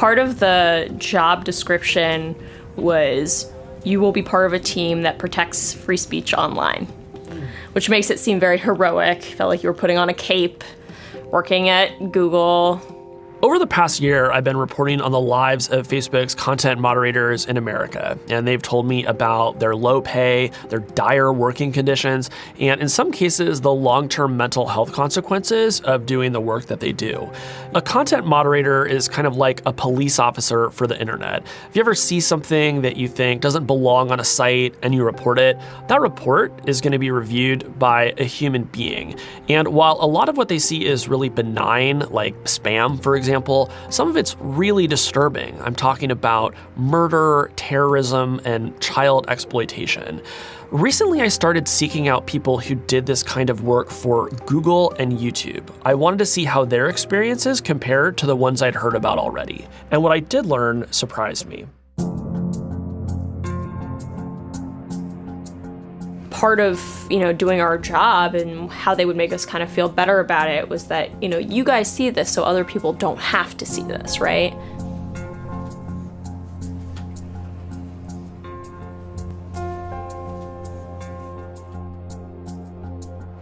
Part of the job description was you will be part of a team that protects free speech online, which makes it seem very heroic. Felt like you were putting on a cape, working at Google. Over the past year, I've been reporting on the lives of Facebook's content moderators in America, and they've told me about their low pay, their dire working conditions, and in some cases, the long-term mental health consequences of doing the work that they do. A content moderator is kind of like a police officer for the internet. If you ever see something that you think doesn't belong on a site and you report it, that report is going to be reviewed by a human being. And while a lot of what they see is really benign, like spam, for example, some of it's really disturbing. I'm talking about murder, terrorism, and child exploitation. Recently, I started seeking out people who did this kind of work for Google and YouTube. I wanted to see how their experiences compared to the ones I'd heard about already. And what I did learn surprised me. Part of, doing our job and how they would make us kind of feel better about it was that, you guys see this so other people don't have to see this, right?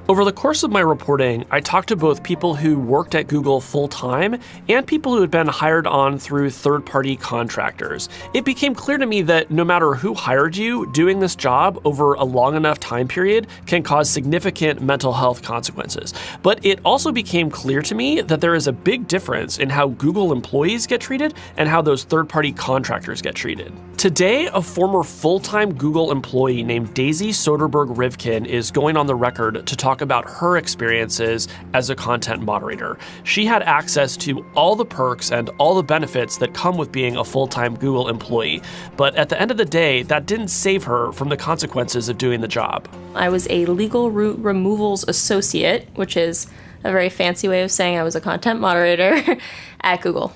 Over the course of my reporting, I talked to both people who worked at Google full-time and people who had been hired on through third-party contractors. It became clear to me that no matter who hired you, doing this job over a long enough time period can cause significant mental health consequences. But it also became clear to me that there is a big difference in how Google employees get treated and how those third-party contractors get treated. Today, a former full-time Google employee named Daisy Soderberg-Rivkin is going on the record to talk about her experiences as a content moderator. She had access to all the perks and all the benefits that come with being a full-time Google employee. But at the end of the day, that didn't save her from the consequences of doing the job. I was a legal root removals associate, which is a very fancy way of saying I was a content moderator at Google.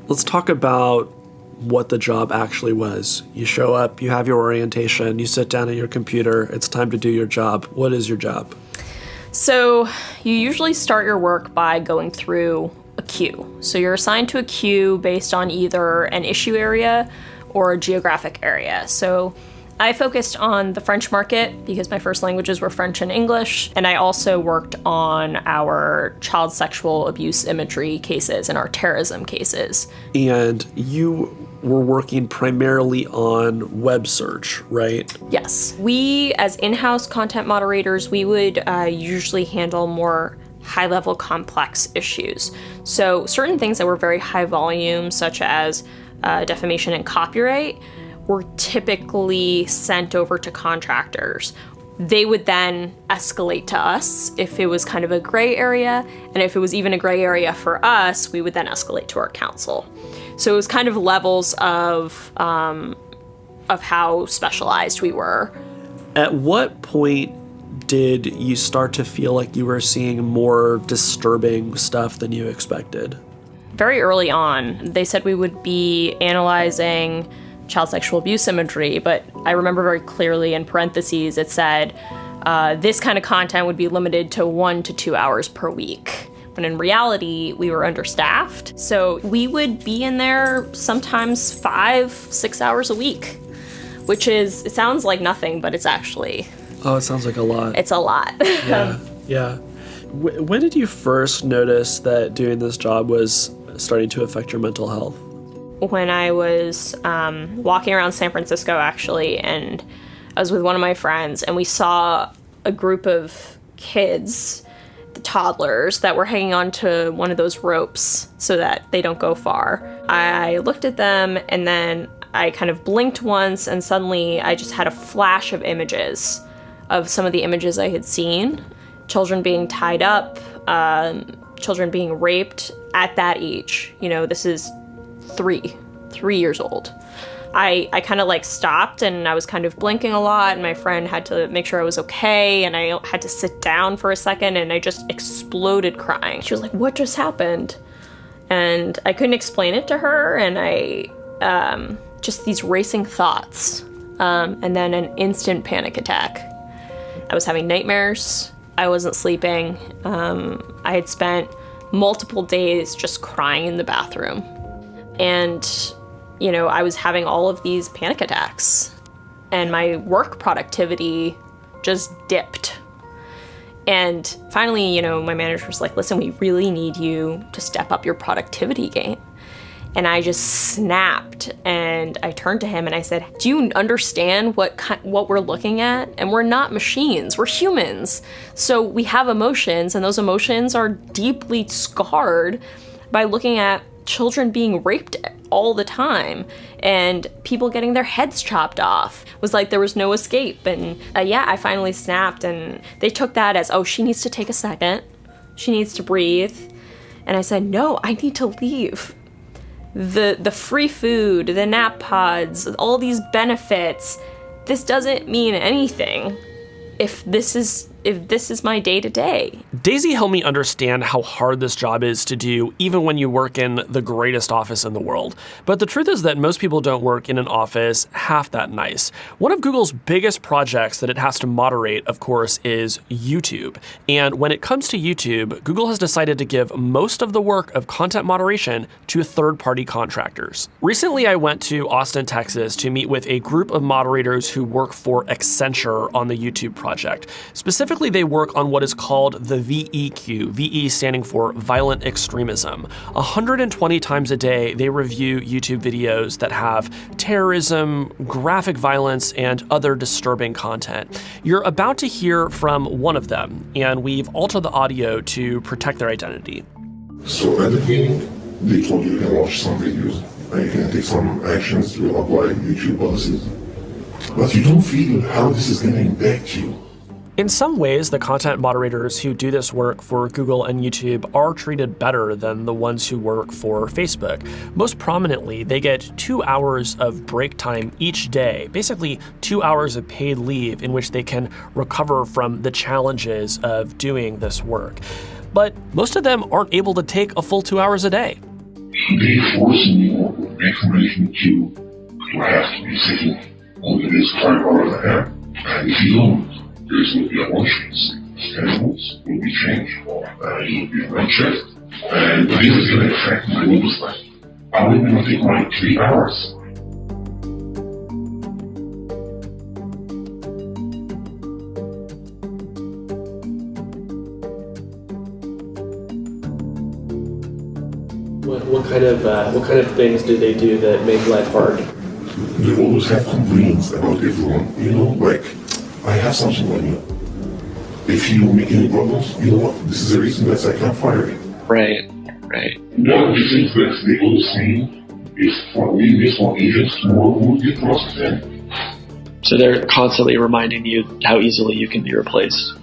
Let's talk about what the job actually was. You show up, you have your orientation, you sit down at your computer, it's time to do your job. What is your job? So you usually start your work by going through a queue. So you're assigned to a queue based on either an issue area or a geographic area. So I focused on the French market because my first languages were French and English, and I also worked on our child sexual abuse imagery cases and our terrorism cases. And you were working primarily on web search, right? Yes. We, as in-house content moderators, we would usually handle more high-level complex issues. So certain things that were very high volume, such as defamation and copyright, were typically sent over to contractors. They would then escalate to us if it was kind of a gray area, and if it was even a gray area for us, we would then escalate to our counsel. So it was kind of levels of how specialized we were. At what point did you start to feel like you were seeing more disturbing stuff than you expected? Very early on, they said we would be analyzing child sexual abuse imagery, but I remember very clearly in parentheses it said this kind of content would be limited to 1 to 2 hours per week. When in reality, we were understaffed. So we would be in there sometimes 5-6 hours a week, which is, it sounds like nothing, but it's actually... Oh, it sounds like a lot. It's a lot. Yeah. When did you first notice that doing this job was starting to affect your mental health? When I was walking around San Francisco, actually, and I was with one of my friends, and we saw a group of kids, the toddlers, that were hanging onto one of those ropes so that they don't go far. I looked at them, and then I kind of blinked once, and suddenly I just had a flash of images of some of the images I had seen. Children being tied up, children being raped at that age. This is 3 years old. I kind of stopped, and I was kind of blinking a lot, and my friend had to make sure I was okay, and I had to sit down for a second, and I just exploded crying. She was like, "What just happened?" And I couldn't explain it to her, and I just these racing thoughts, and then an instant panic attack. I was having nightmares. I wasn't sleeping. I had spent multiple days just crying in the bathroom. And, I was having all of these panic attacks. And my work productivity just dipped. And finally, my manager was like, listen, we really need you to step up your productivity game. And I just snapped, and I turned to him and I said, do you understand what we're looking at? And we're not machines, we're humans. So we have emotions, and those emotions are deeply scarred by looking at children being raped all the time and people getting their heads chopped off. It was like there was no escape. And I finally snapped, and they took that as, oh, she needs to take a second. She needs to breathe. And I said, no, I need to leave. The free food, the nap pods, all these benefits, this doesn't mean anything if this is my day-to-day. Daisy helped me understand how hard this job is to do, even when you work in the greatest office in the world. But the truth is that most people don't work in an office half that nice. One of Google's biggest projects that it has to moderate, of course, is YouTube. And when it comes to YouTube, Google has decided to give most of the work of content moderation to third-party contractors. Recently, I went to Austin, Texas to meet with a group of moderators who work for Accenture on the YouTube project. Specifically, they work on what is called the VEQ, VE standing for violent extremism. 120 times a day, they review YouTube videos that have terrorism, graphic violence, and other disturbing content. You're about to hear from one of them, and we've altered the audio to protect their identity. So at the beginning, they told you can watch some videos and you can take some actions to apply YouTube policies. But you don't feel how this is going to impact you. In some ways, the content moderators who do this work for Google and YouTube are treated better than the ones who work for Facebook. Most prominently, they get 2 hours of break time each day, basically 2 hours of paid leave in which they can recover from the challenges of doing this work. But most of them aren't able to take a full 2 hours a day. They force you information to have to be sitting only this 5 hours a day. And if you don't, there's will be emotions, schedules will be changed, you will be unchecked, and this is going to affect my work life. I will not take my 3 hours. What kind of things do they do that make life hard? They always have complaints about everyone, like, I have something on you. If you make any problems, you know what? This is the reason that I can't fire you. Right. One of the things that they always say is for we miss one agents, more will get processed in. So they're constantly reminding you how easily you can be replaced.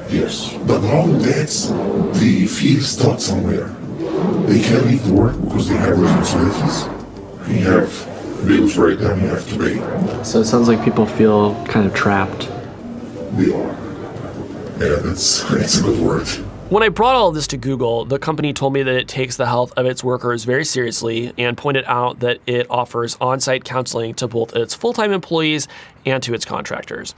Yes, but not only that, they feel stuck somewhere. They can't leave the work because they have responsibilities. They have bills right now you have to pay. So it sounds like people feel kind of trapped. They are. Yeah, that's a good word. When I brought all of this to Google, the company told me that it takes the health of its workers very seriously and pointed out that it offers on-site counseling to both its full-time employees and to its contractors.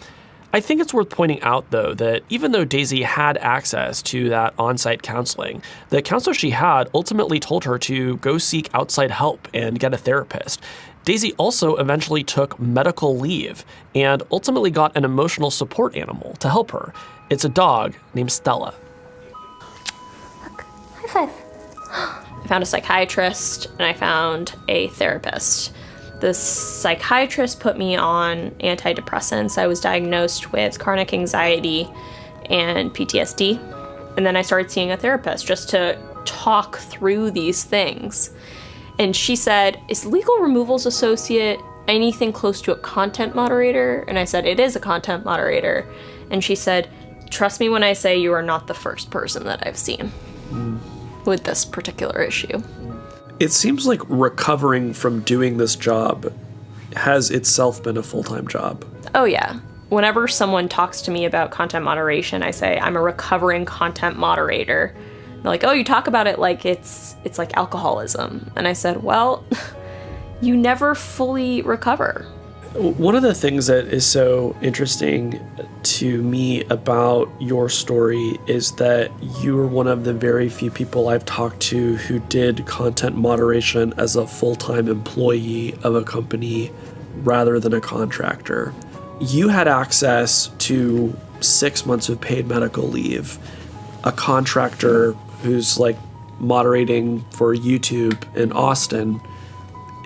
I think it's worth pointing out, though, that even though Daisy had access to that on-site counseling, the counselor she had ultimately told her to go seek outside help and get a therapist. Daisy also eventually took medical leave and ultimately got an emotional support animal to help her. It's a dog named Stella. Look, high five. I found a psychiatrist and I found a therapist. The psychiatrist put me on antidepressants. I was diagnosed with chronic anxiety and PTSD. And then I started seeing a therapist just to talk through these things. And she said, is legal removals associate anything close to a content moderator? And I said, it is a content moderator. And she said, trust me when I say you are not the first person that I've seen with this particular issue. It seems like recovering from doing this job has itself been a full-time job. Oh yeah. Whenever someone talks to me about content moderation, I say I'm a recovering content moderator. They're like, oh, you talk about it like it's like alcoholism. And I said, well, you never fully recover. One of the things that is so interesting to me about your story is that you are one of the very few people I've talked to who did content moderation as a full-time employee of a company rather than a contractor. You had access to 6 months of paid medical leave. A contractor who's like moderating for YouTube in Austin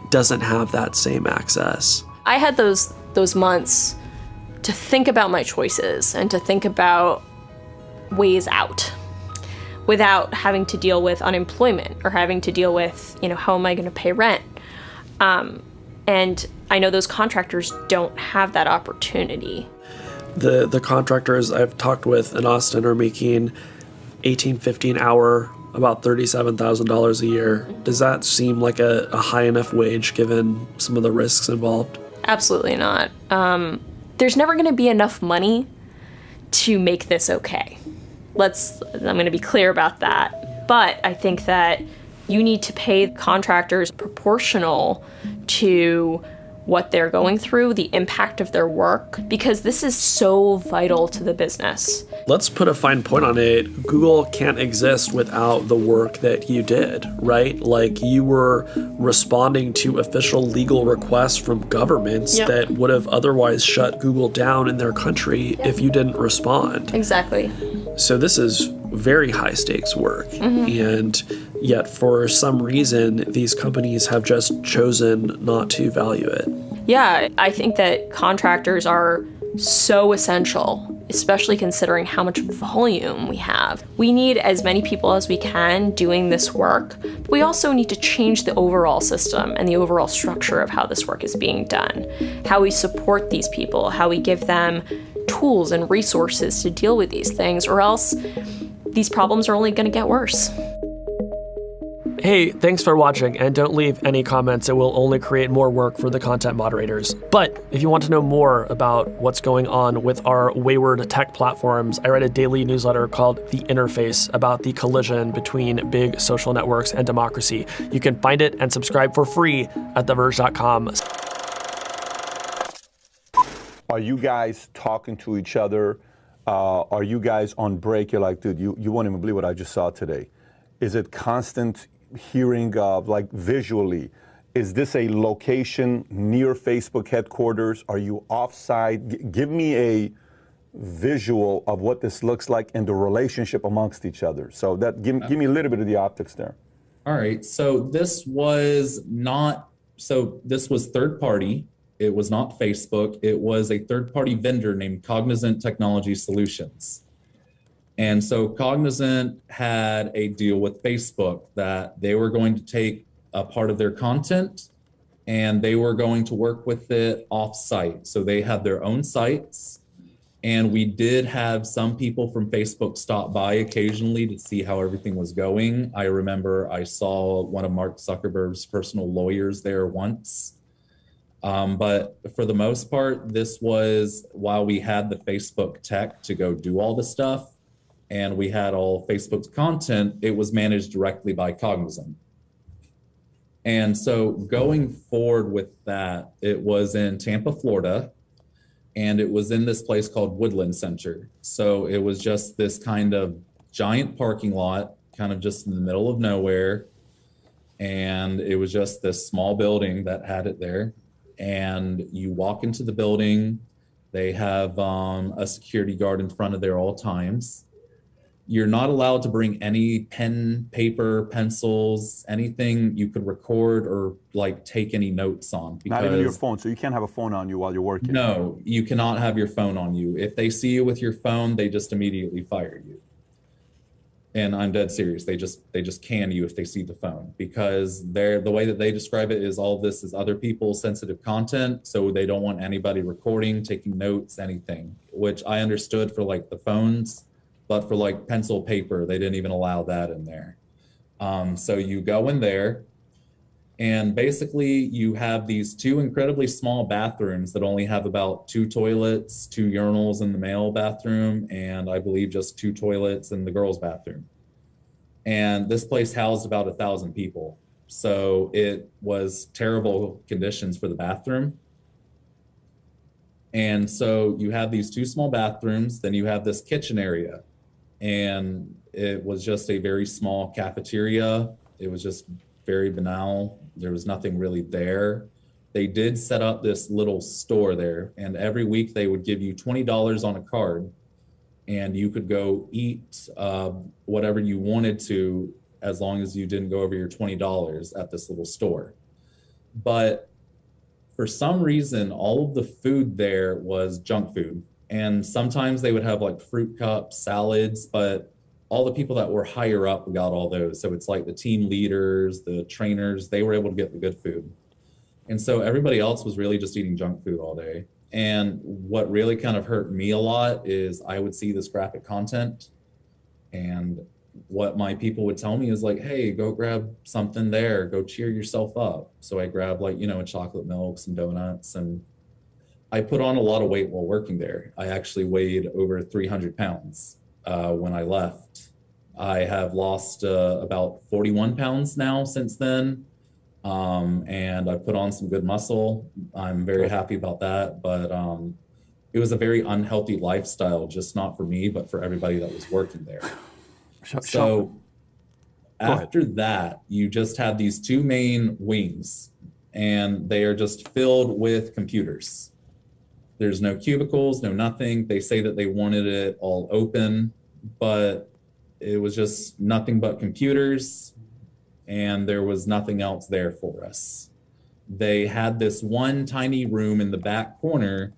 doesn't have that same access. I had those months to think about my choices and to think about ways out without having to deal with unemployment or having to deal with, how am I going to pay rent? And I know those contractors don't have that opportunity. The contractors I've talked with in Austin are making $18.50 an hour, about $37,000 a year. Does that seem like a high enough wage given some of the risks involved? Absolutely not. There's never going to be enough money to make this okay. I'm going to be clear about that. But I think that you need to pay contractors proportional to what they're going through, the impact of their work, because this is so vital to the business. Let's put a fine point on it. Google can't exist without the work that you did, right? Like you were responding to official legal requests from governments that would have otherwise shut Google down in their country if you didn't respond. Exactly. So this is very high stakes work. And yet for some reason, these companies have just chosen not to value it. Yeah, I think that contractors are so essential, especially considering how much volume we have. We need as many people as we can doing this work, but we also need to change the overall system and the overall structure of how this work is being done, how we support these people, how we give them tools and resources to deal with these things, or else these problems are only going to get worse. Hey, thanks for watching, and don't leave any comments. It will only create more work for the content moderators. But if you want to know more about what's going on with our wayward tech platforms, I write a daily newsletter called The Interface about the collision between big social networks and democracy. You can find it and subscribe for free at theverge.com. Are you guys talking to each other? Are you guys on break? You're like, dude, you won't even believe what I just saw today. Is it constant hearing of, like, visually? Is this a location near Facebook headquarters? Are you offsite? Give me a visual of what this looks like and the relationship amongst each other. So that give me a little bit of the optics there. All right. So this was third party. It was not Facebook. It was a third party vendor named Cognizant Technology Solutions. And so Cognizant had a deal with Facebook that they were going to take a part of their content and they were going to work with it off-site. So they had their own sites, and we did have some people from Facebook stop by occasionally to see how everything was going. I remember I saw one of Mark Zuckerberg's personal lawyers there once. But for the most part, this was while we had the Facebook tech to go do all the stuff, and we had all Facebook's content, it was managed directly by Cognizant. And so going forward with that, it was in Tampa, Florida, and it was in this place called Woodland Center. So it was just this kind of giant parking lot, kind of just in the middle of nowhere. And it was just this small building that had it there. And you walk into the building, they have a security guard in front of there all times. You're not allowed to bring any pen, paper, pencils, anything you could record or like take any notes on. Not even your phone, so you can't have a phone on you while you're working. No, you cannot have your phone on you. If they see you with your phone, they just immediately fire you. And I'm dead serious. They just can you if they see the phone, because the way that they describe it is all of this is other people's sensitive content. So they don't want anybody recording, taking notes, anything, which I understood for like the phones, but for like pencil, paper, they didn't even allow that in there. So you go in there and basically you have these two incredibly small bathrooms that only have about 2 toilets, 2 urinals in the male bathroom, and I believe just 2 toilets in the girls' bathroom. And this place housed about 1,000 people. So it was terrible conditions for the bathroom. And so you have these two small bathrooms, then you have this kitchen area. And it was just a very small cafeteria. It was just very banal. There was nothing really there. They did set up this little store there, and every week they would give you $20 on a card, and you could go eat whatever you wanted to as long as you didn't go over your $20 at this little store. But for some reason, all of the food there was junk food. And sometimes they would have like fruit cups, salads, but all the people that were higher up got all those. So it's like the team leaders, the trainers, they were able to get the good food. And so everybody else was really just eating junk food all day. And what really kind of hurt me a lot is I would see this graphic content, and what my people would tell me is like, hey, go grab something there, go cheer yourself up. So I grabbed like, a chocolate milk, some donuts, and I put on a lot of weight while working there. I actually weighed over 300 pounds when I left. I have lost about 41 pounds now since then. And I put on some good muscle. I'm very happy about that. But it was a very unhealthy lifestyle, just not for me, but for everybody that was working there. So after that, you just have these two main wings, and they are just filled with computers. There's no cubicles, no nothing. They say that they wanted it all open, but it was just nothing but computers, and there was nothing else there for us. They had this one tiny room in the back corner,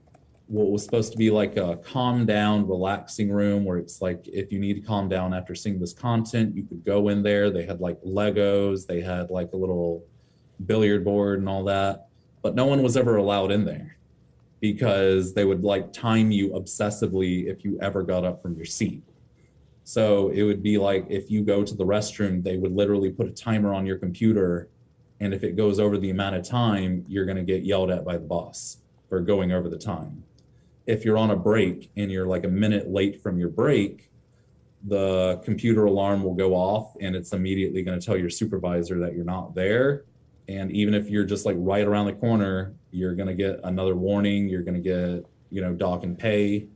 what was supposed to be like a calm down, relaxing room, where it's like, if you need to calm down after seeing this content, you could go in there. They had like Legos, they had like a little billiard board and all that, but no one was ever allowed in there because they would like time you obsessively if you ever got up from your seat. So it would be like, if you go to the restroom, they would literally put a timer on your computer, and if it goes over the amount of time, you're going to get yelled at by the boss for going over the time. If you're on a break and you're like a minute late from your break, the computer alarm will go off, and it's immediately going to tell your supervisor that you're not there. And even if you're just like right around the corner, you're going to get another warning. You're going to get, dock and pay.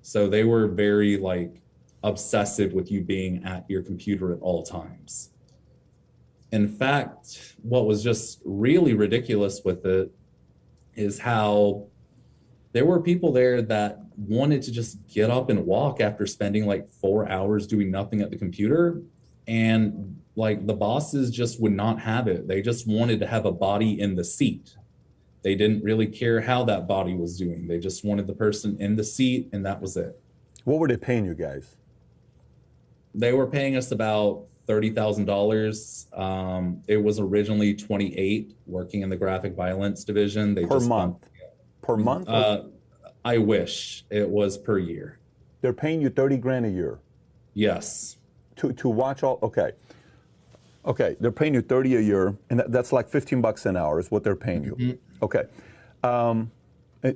So they were very like obsessive with you being at your computer at all times. In fact, what was just really ridiculous with it is how there were people there that wanted to just get up and walk after spending like 4 hours doing nothing at the computer. And like the bosses just would not have it. They just wanted to have a body in the seat. They didn't really care how that body was doing. They just wanted the person in the seat, and that was it. What were they paying you guys? They were paying us about $30,000. It was originally 28 working in the graphic violence division. They per just month? Per month? I wish it was per year. They're paying you 30 grand a year? Yes. To watch all, okay. Okay, they're paying you 30 a year, and that's like $15 an hour is what they're paying you. Mm-hmm. Okay.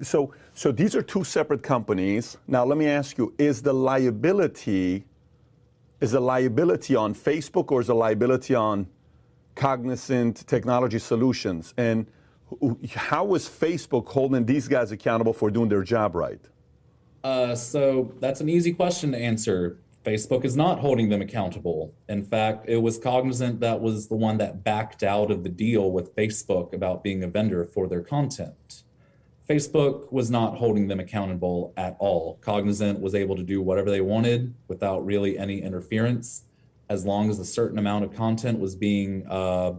So these are two separate companies. Now let me ask you, is the liability on Facebook, or is the liability on Cognizant Technology Solutions? And how is Facebook holding these guys accountable for doing their job right? So that's an easy question to answer. Facebook is not holding them accountable. In fact, it was Cognizant that was the one that backed out of the deal with Facebook about being a vendor for their content. Facebook was not holding them accountable at all. Cognizant was able to do whatever they wanted without really any interference, as long as a certain amount of content was being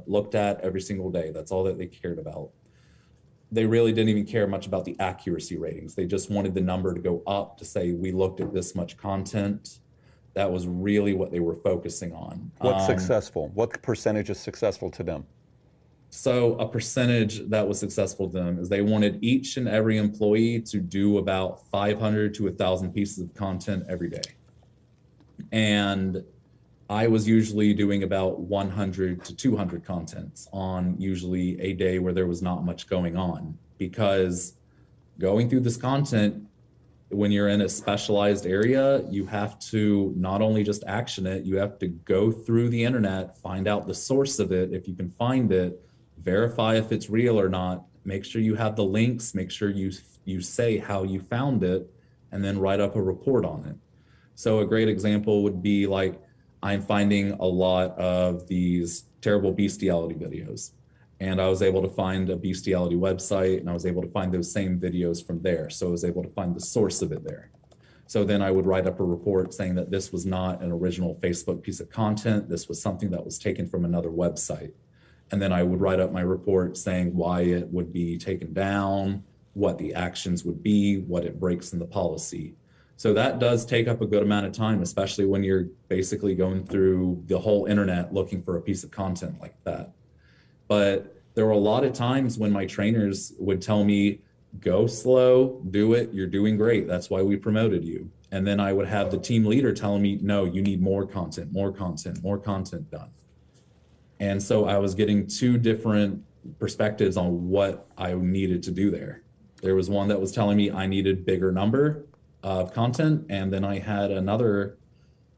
looked at every single day. That's all that they cared about. They really didn't even care much about the accuracy ratings. They just wanted the number to go up to say, we looked at this much content. That was really what they were focusing on. What's successful? What percentage is successful to them? So a percentage that was successful to them is they wanted each and every employee to do about 500 to 1,000 pieces of content every day. And I was usually doing about 100 to 200 contents on usually a day where there was not much going on, because going through this content, when you're in a specialized area, you have to not only just action it, you have to go through the internet, find out the source of it, if you can find it, verify if it's real or not, Make sure you have the links, make sure you say how you found it, and then write up a report on it. So a great example would be like, I'm finding a lot of these terrible bestiality videos. And I was able to find a bestiality website, and I was able to find those same videos from there. So I was able to find the source of it there. So then I would write up a report saying that this was not an original Facebook piece of content. This was something that was taken from another website. And then I would write up my report saying why it would be taken down, what the actions would be, what it breaks in the policy. So that does take up a good amount of time, especially when you're basically going through the whole internet looking for a piece of content like that. But there were a lot of times when my trainers would tell me, go slow, do it, you're doing great. That's why we promoted you. And then I would have the team leader telling me, no, you need more content done. And so I was getting two different perspectives on what I needed to do there. There was one that was telling me I needed bigger number of content. And then I had another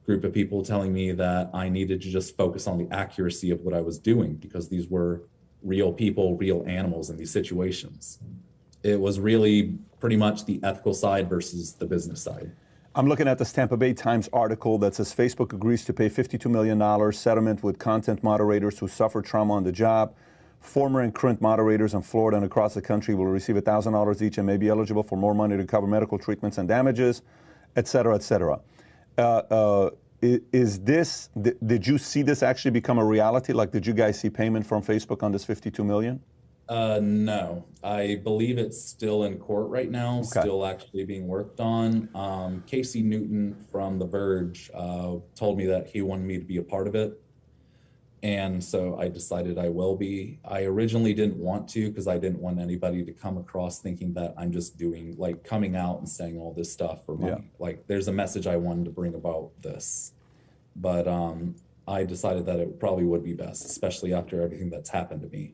group of people telling me that I needed to just focus on the accuracy of what I was doing, because these were real people, real animals in these situations. It was really pretty much the ethical side versus the business side. I'm looking at this Tampa Bay Times article that says Facebook agrees to pay $52 million settlement with content moderators who suffer trauma on the job. Former and current moderators in Florida and across the country will receive $1,000 each and may be eligible for more money to cover medical treatments and damages, et cetera, et cetera. Did you see this actually become a reality? Like, did you guys see payment from Facebook on this $52 million? No, I believe it's still in court right now, Okay. Still actually being worked on. Casey Newton from The Verge told me that he wanted me to be a part of it. And so I decided I will be. I originally didn't want to, because I didn't want anybody to come across thinking that I'm just doing, like, coming out and saying all this stuff for money. Yeah. Like, there's a message I wanted to bring about this. But I decided that it probably would be best, especially after everything that's happened to me.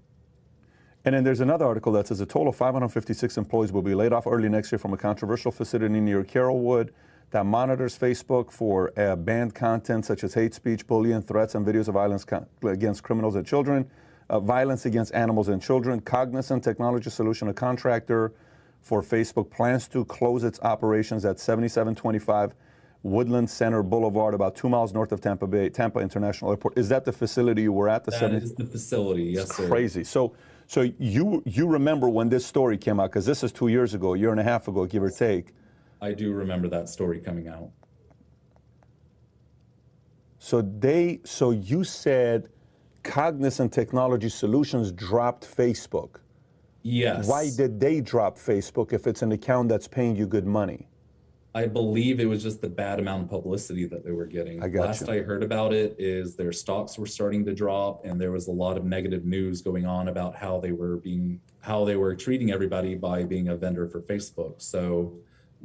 And then there's another article that says a total of 556 employees will be laid off early next year from a controversial facility near Carrollwood that monitors Facebook for banned content such as hate speech, bullying, threats, and videos of violence against criminals and children, violence against animals and children. Cognizant Technology Solution, a contractor for Facebook, plans to close its operations at 7725 Woodland Center Boulevard, about 2 miles north of Tampa International Airport. Is that the facility you were at? That is the facility, yes, sir. Crazy. So you remember when this story came out, because this is 2 years ago, a year and a half ago, give or take. I do remember that story coming out. So you said Cognizant Technology Solutions dropped Facebook. Yes. Why did they drop Facebook if it's an account that's paying you good money? I believe it was just the bad amount of publicity that they were getting. Last I heard about it is their stocks were starting to drop, and there was a lot of negative news going on about how they were treating everybody by being a vendor for Facebook. So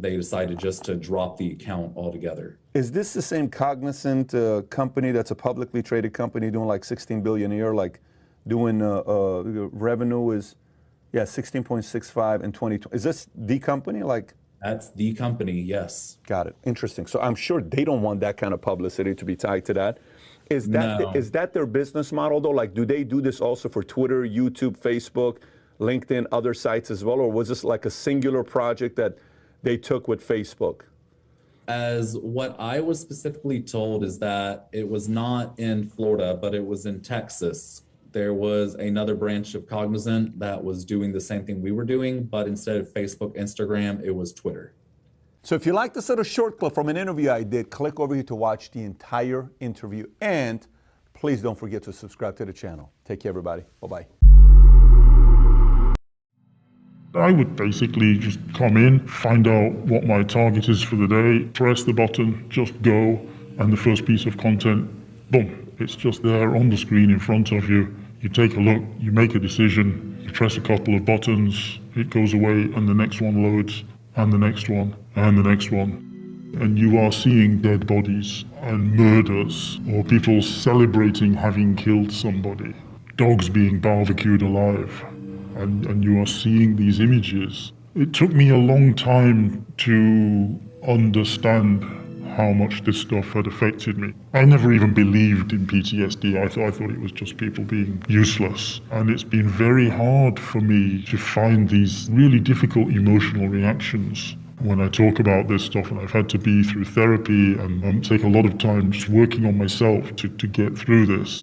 they decided just to drop the account altogether. Is this the same Cognizant company that's a publicly traded company doing like $16 billion a year, like doing revenue is, 16.65 in 2020? Is this the company? That's the company, yes. Got it. Interesting. So I'm sure they don't want that kind of publicity to be tied to that. Is that their business model, though? Like, do they do this also for Twitter, YouTube, Facebook, LinkedIn, other sites as well? Or was this like a singular project that they took with Facebook? As what I was specifically told is that it was not in Florida, but it was in Texas. There was another branch of Cognizant that was doing the same thing we were doing, but instead of Facebook, Instagram, it was Twitter. So if you like this little short clip from an interview I did, click over here to watch the entire interview. And please don't forget to subscribe to the channel. Take care, everybody. Bye-bye. I would basically just come in, find out what my target is for the day, press the button, just go, and the first piece of content, boom. It's just there on the screen in front of you. You take a look, you make a decision, you press a couple of buttons, it goes away, and the next one loads, and the next one, and the next one. And you are seeing dead bodies and murders, or people celebrating having killed somebody, dogs being barbecued alive, and you are seeing these images. It took me a long time to understand how much this stuff had affected me. I never even believed in PTSD. I thought it was just people being useless. And it's been very hard for me to find these really difficult emotional reactions when I talk about this stuff, and I've had to be through therapy and take a lot of time just working on myself to get through this.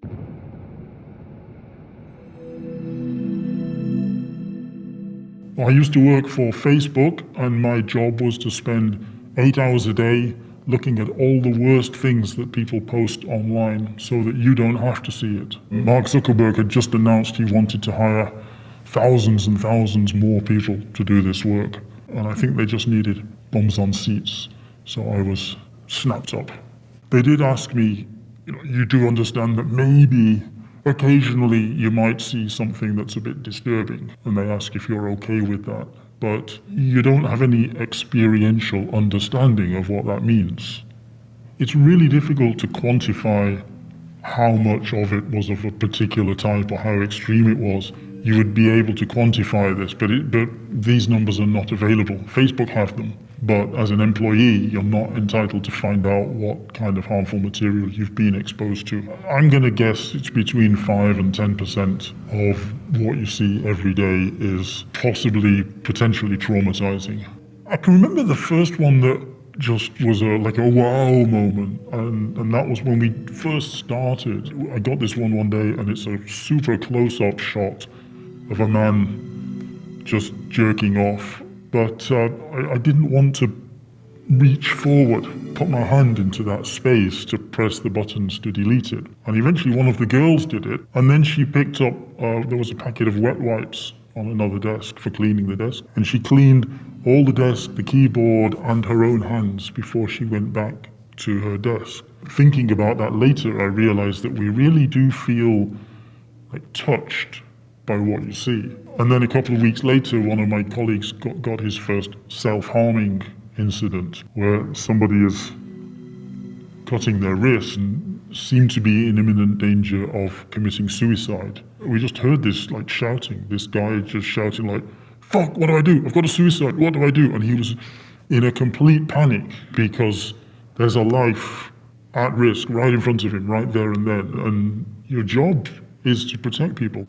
I used to work for Facebook, and my job was to spend 8 hours a day looking at all the worst things that people post online so that you don't have to see it. Mark Zuckerberg had just announced he wanted to hire thousands and thousands more people to do this work. And I think they just needed bums on seats. So I was snapped up. They did ask me, you do understand that maybe occasionally you might see something that's a bit disturbing, and they ask if you're okay with that. But you don't have any experiential understanding of what that means. It's really difficult to quantify how much of it was of a particular type or how extreme it was. You would be able to quantify this, but these numbers are not available. Facebook have them, but as an employee, you're not entitled to find out what kind of harmful material you've been exposed to. I'm going to guess it's between 5 and 10% of what you see every day is potentially traumatizing. I can remember the first one that just was like a wow moment, and that was when we first started. I got this one day, and it's a super close-up shot of a man just jerking off, but I didn't want to reach forward, put my hand into that space to press the buttons to delete it. And eventually one of the girls did it, and then she picked up, there was a packet of wet wipes on another desk for cleaning the desk, and she cleaned all the desk, the keyboard, and her own hands before she went back to her desk. Thinking about that later, I realized that we really do feel like touched by what you see. And then a couple of weeks later, one of my colleagues got his first self-harming incident where somebody is cutting their wrist and seemed to be in imminent danger of committing suicide. We just heard this shouting, this guy just shouting like, "Fuck, what do I do? I've got a suicide, what do I do?" And he was in a complete panic because there's a life at risk right in front of him, right there and then. And your job is to protect people.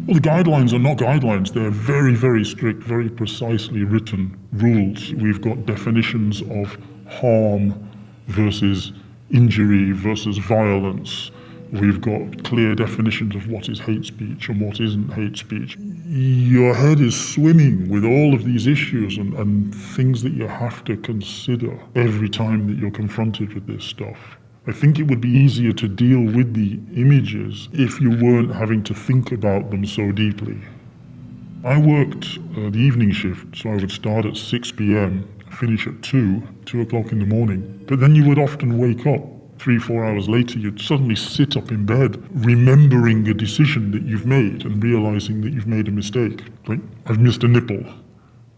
Well, the guidelines are not guidelines. They're very, very strict, very precisely written rules. We've got definitions of harm versus injury versus violence. We've got clear definitions of what is hate speech and what isn't hate speech. Your head is swimming with all of these issues and things that you have to consider every time that you're confronted with this stuff. I think it would be easier to deal with the images if you weren't having to think about them so deeply. I worked the evening shift, so I would start at 6 p.m., finish at 2 o'clock in the morning. But then you would often wake up 3-4 hours later, you'd suddenly sit up in bed, remembering a decision that you've made and realizing that you've made a mistake. Like, I've missed a nipple.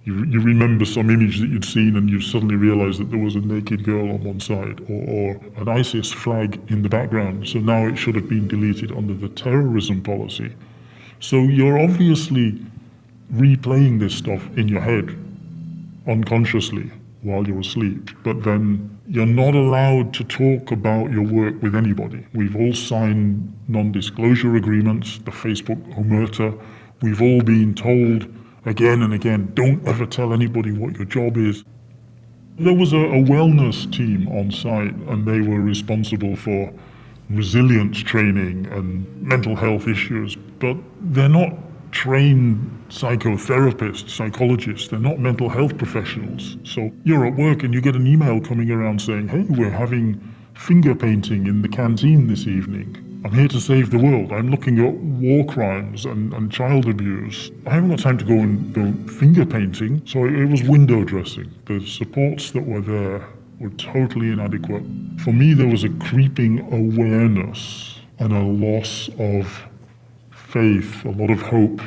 You remember some image that you'd seen and you suddenly realize that there was a naked girl on one side or an ISIS flag in the background. So now it should have been deleted under the terrorism policy. So you're obviously replaying this stuff in your head unconsciously while you're asleep. But then you're not allowed to talk about your work with anybody. We've all signed non-disclosure agreements, the Facebook omerta. We've all been told again and again, don't ever tell anybody what your job is. There was a wellness team on site, and they were responsible for resilience training and mental health issues, but they're not trained psychotherapists, psychologists, they're not mental health professionals. So you're at work and you get an email coming around saying, "Hey, we're having finger painting in the canteen this evening. I'm here to save the world. I'm looking at war crimes and child abuse. I haven't got time to go and go finger painting." So it was window dressing. The supports that were there were totally inadequate. For me, there was a creeping awareness and a loss of faith, a lot of hope.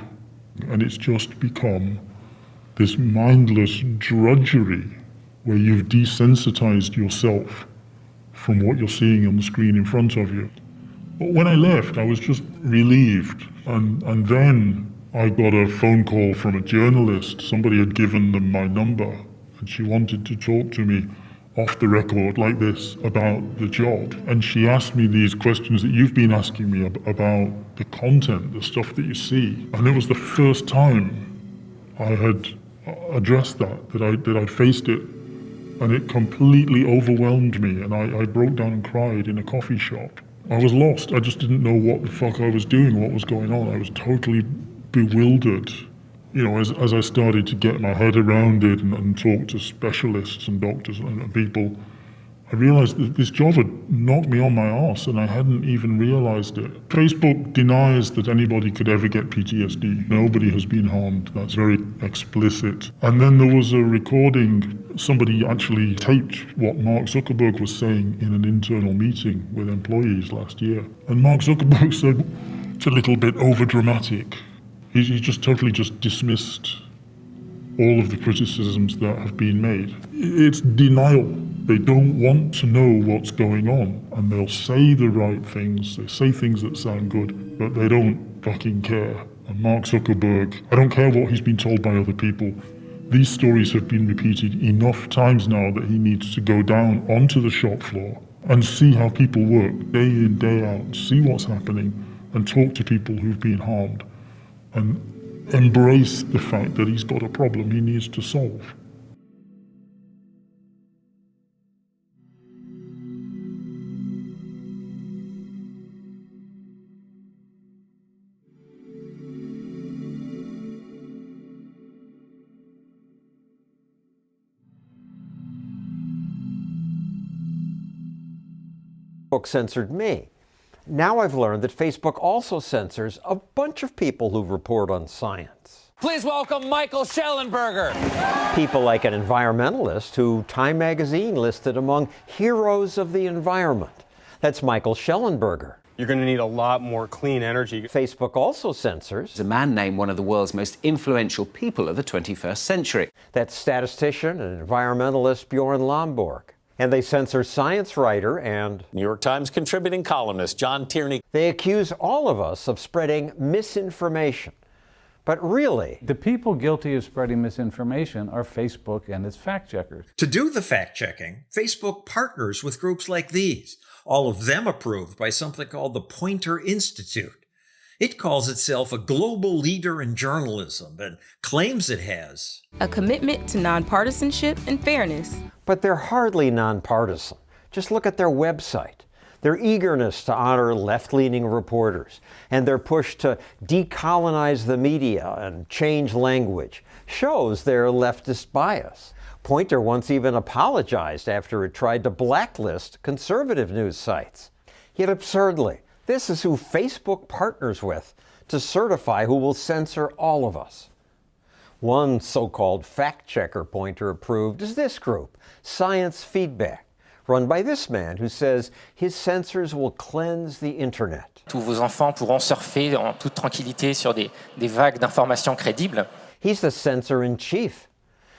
And it's just become this mindless drudgery where you've desensitized yourself from what you're seeing on the screen in front of you. But when I left, I was just relieved. And then I got a phone call from a journalist. Somebody had given them my number, and she wanted to talk to me off the record like this about the job. And she asked me these questions that you've been asking me about the content, the stuff that you see. And it was the first time I had addressed that I'd faced it. And it completely overwhelmed me. And I broke down and cried in a coffee shop. I was lost. I just didn't know what the fuck I was doing, what was going on. I was totally bewildered. You know, as I started to get my head around it and talk to specialists and doctors and people, I realized that this job had knocked me on my arse and I hadn't even realized it. Facebook denies that anybody could ever get PTSD. Nobody has been harmed. That's very explicit. And then there was a recording. Somebody actually taped what Mark Zuckerberg was saying in an internal meeting with employees last year. And Mark Zuckerberg said, it's a little bit overdramatic. He just totally dismissed all of the criticisms that have been made. It's denial. They don't want to know what's going on, and they'll say the right things. They say things that sound good, but they don't fucking care. And Mark Zuckerberg, I don't care what he's been told by other people. These stories have been repeated enough times now that he needs to go down onto the shop floor and see how people work day in, day out, see what's happening, and talk to people who've been harmed, and embrace the fact that he's got a problem he needs to solve. Facebook censored me. Now I've learned that Facebook also censors a bunch of people who report on science. Please welcome Michael Schellenberger. People like an environmentalist who Time magazine listed among heroes of the environment. That's Michael Schellenberger. You're going to need a lot more clean energy. Facebook also censors a man named one of the world's most influential people of the 21st century. That's statistician and environmentalist Bjorn Lomborg. And they censor science writer and New York Times contributing columnist John Tierney. They accuse all of us of spreading misinformation. But really, the people guilty of spreading misinformation are Facebook and its fact checkers. To do the fact checking, Facebook partners with groups like these, all of them approved by something called the Poynter Institute. It calls itself a global leader in journalism and claims it has a commitment to nonpartisanship and fairness. But they're hardly nonpartisan. Just look at their website. Their eagerness to honor left-leaning reporters and their push to decolonize the media and change language shows their leftist bias. Poynter once even apologized after it tried to blacklist conservative news sites. Yet absurdly, this is who Facebook partners with to certify who will censor all of us. One so-called fact-checker Poynter approved is this group, Science Feedback, run by this man who says his censors will cleanse the internet. Tous vos enfants pourront surfer en toute tranquillité sur des vagues d'informations crédibles. He's the censor-in-chief.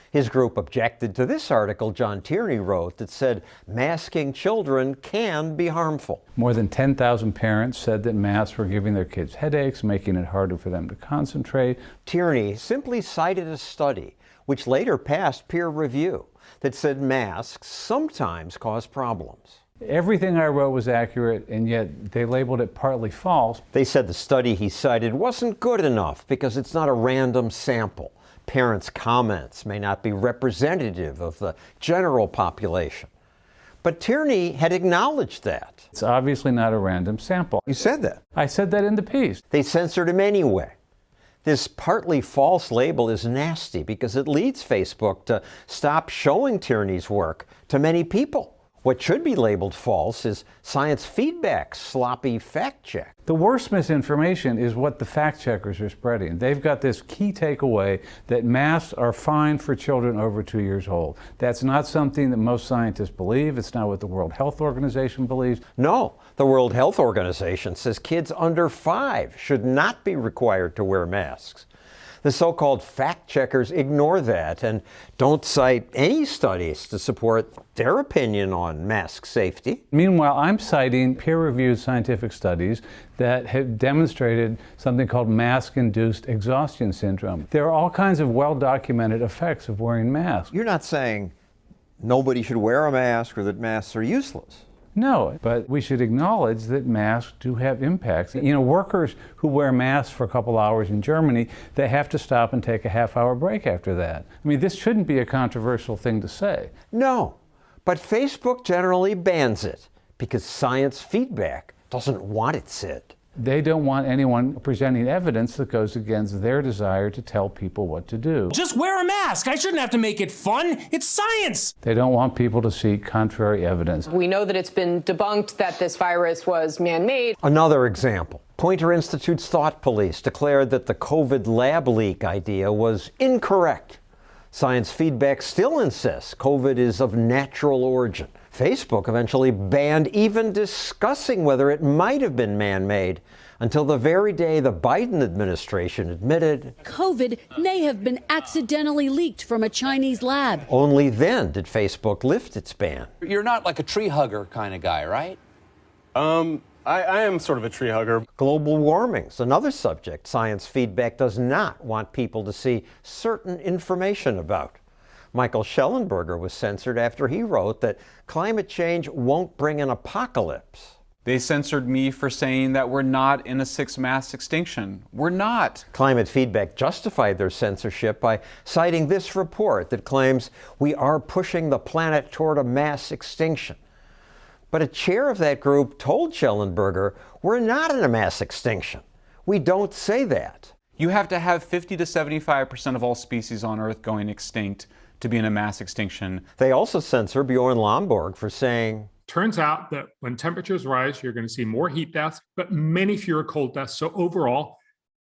His group objected to this article John Tierney wrote that said masking children can be harmful. More than 10,000 parents said that masks were giving their kids headaches, making it harder for them to concentrate. Tierney simply cited a study, which later passed peer review, that said masks sometimes cause problems. Everything I wrote was accurate, and yet they labeled it partly false. They said the study he cited wasn't good enough because it's not a random sample. Parents' comments may not be representative of the general population. But Tierney had acknowledged that. It's obviously not a random sample. You said that. I said that in the piece. They censored him anyway. This partly false label is nasty because it leads Facebook to stop showing Tierney's work to many people. What should be labeled false is Science Feedback's sloppy fact check. The worst misinformation is what the fact checkers are spreading. They've got this key takeaway that masks are fine for children over 2 years old. That's not something that most scientists believe. It's not what the World Health Organization believes. No, the World Health Organization says kids under 5 should not be required to wear masks. The so-called fact checkers ignore that and don't cite any studies to support their opinion on mask safety. Meanwhile, I'm citing peer-reviewed scientific studies that have demonstrated something called mask-induced exhaustion syndrome. There are all kinds of well-documented effects of wearing masks. You're not saying nobody should wear a mask or that masks are useless. No, but we should acknowledge that masks do have impacts. You know, workers who wear masks for a couple hours in Germany, they have to stop and take a half-hour break after that. I mean, this shouldn't be a controversial thing to say. No, but Facebook generally bans it because science feedback doesn't want it said. They don't want anyone presenting evidence that goes against their desire to tell people what to do. Just wear a mask. I shouldn't have to make it fun. It's science. They don't want people to see contrary evidence. We know that it's been debunked that this virus was man-made. Another example. Poynter Institute's thought police declared that the COVID lab leak idea was incorrect. Science feedback still insists COVID is of natural origin. Facebook eventually banned even discussing whether it might have been man-made until the very day the Biden administration admitted COVID may have been accidentally leaked from a Chinese lab. Only then did Facebook lift its ban. You're not like a tree hugger kind of guy, right? I am sort of a tree hugger. Global warming's another subject science feedback does not want people to see certain information about. Michael Schellenberger was censored after he wrote that climate change won't bring an apocalypse. They censored me for saying that we're not in a sixth mass extinction. We're not. Climate feedback justified their censorship by citing this report that claims we are pushing the planet toward a mass extinction. But a chair of that group told Schellenberger, we're not in a mass extinction. We don't say that. You have to have 50 to 75% of all species on Earth going extinct to be in a mass extinction. They also censor Bjorn Lomborg for saying, turns out that when temperatures rise, you're going to see more heat deaths, but many fewer cold deaths. So overall,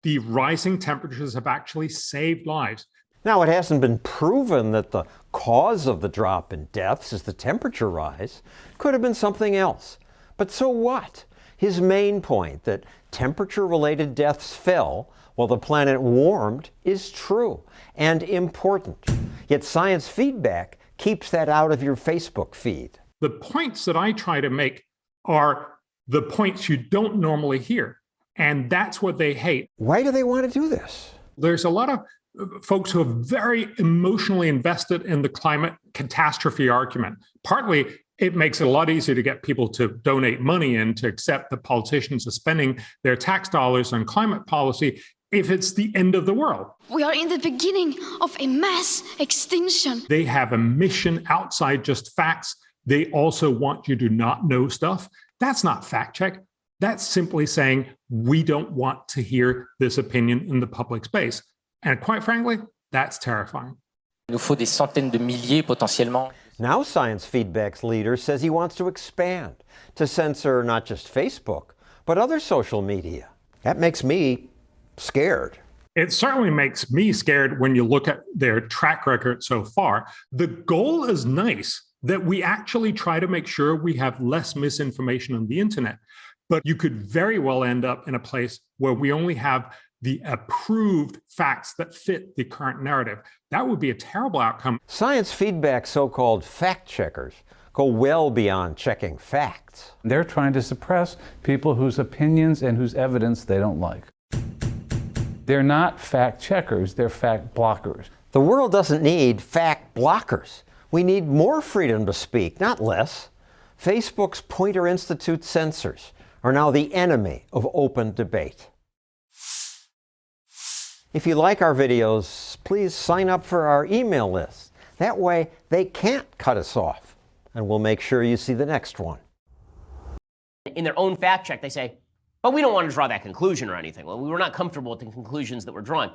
the rising temperatures have actually saved lives. Now, it hasn't been proven that the cause of the drop in deaths is the temperature rise. It could have been something else. But so what? His main point that temperature-related deaths fell while the planet warmed is true and important. Yet science feedback keeps that out of your Facebook feed. The points that I try to make are the points you don't normally hear, and that's what they hate. Why do they want to do this? There's a lot of folks who are very emotionally invested in the climate catastrophe argument. Partly, it makes it a lot easier to get people to donate money and to accept that politicians are spending their tax dollars on climate policy if it's the end of the world. We are in the beginning of a mass extinction. They have a mission outside just facts. They also want you to not know stuff. That's not fact check. That's simply saying, we don't want to hear this opinion in the public space. And quite frankly, that's terrifying. Il nous faut des centaines de milliers potentiellement. Now Science Feedback's leader says he wants to expand, to censor not just Facebook, but other social media. That makes me scared. It certainly makes me scared when you look at their track record so far. The goal is nice, that we actually try to make sure we have less misinformation on the internet. But you could very well end up in a place where we only have the approved facts that fit the current narrative. That would be a terrible outcome. Science Feedback's so-called fact checkers go well beyond checking facts. They're trying to suppress people whose opinions and whose evidence they don't like. They're not fact checkers, they're fact blockers. The world doesn't need fact blockers. We need more freedom to speak, not less. Facebook's Poynter Institute censors are now the enemy of open debate. If you like our videos, please sign up for our email list. That way, they can't cut us off, and we'll make sure you see the next one. In their own fact check, they say, but we don't want to draw that conclusion or anything. Well, we were not comfortable with the conclusions that we're drawing.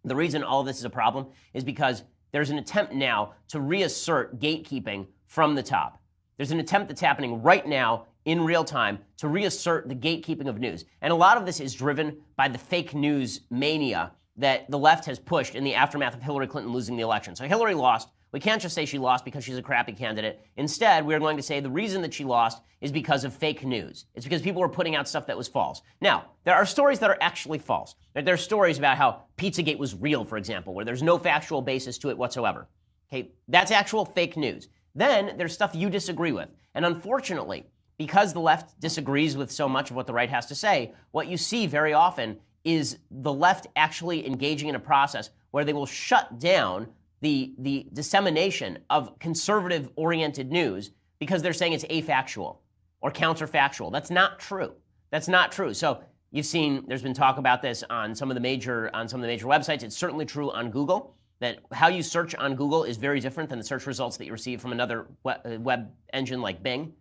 The reason all this is a problem is because there's an attempt now to reassert gatekeeping from the top. There's an attempt that's happening right now in real time to reassert the gatekeeping of news. And a lot of this is driven by the fake news mania that the left has pushed in the aftermath of Hillary Clinton losing the election. So Hillary lost. We can't just say she lost because she's a crappy candidate. Instead, we're going to say the reason that she lost is because of fake news. It's because people were putting out stuff that was false. Now, there are stories that are actually false. There are stories about how Pizzagate was real, for example, where there's no factual basis to it whatsoever. Okay, that's actual fake news. Then there's stuff you disagree with. And unfortunately, because the left disagrees with so much of what the right has to say, what you see very often is the left actually engaging in a process where they will shut down the dissemination of conservative-oriented news because they're saying it's afactual or counterfactual. That's not true. That's not true. So you've seen there's been talk about this on some of the major websites. It's certainly true on Google that how you search on Google is very different than the search results that you receive from another web engine like Bing.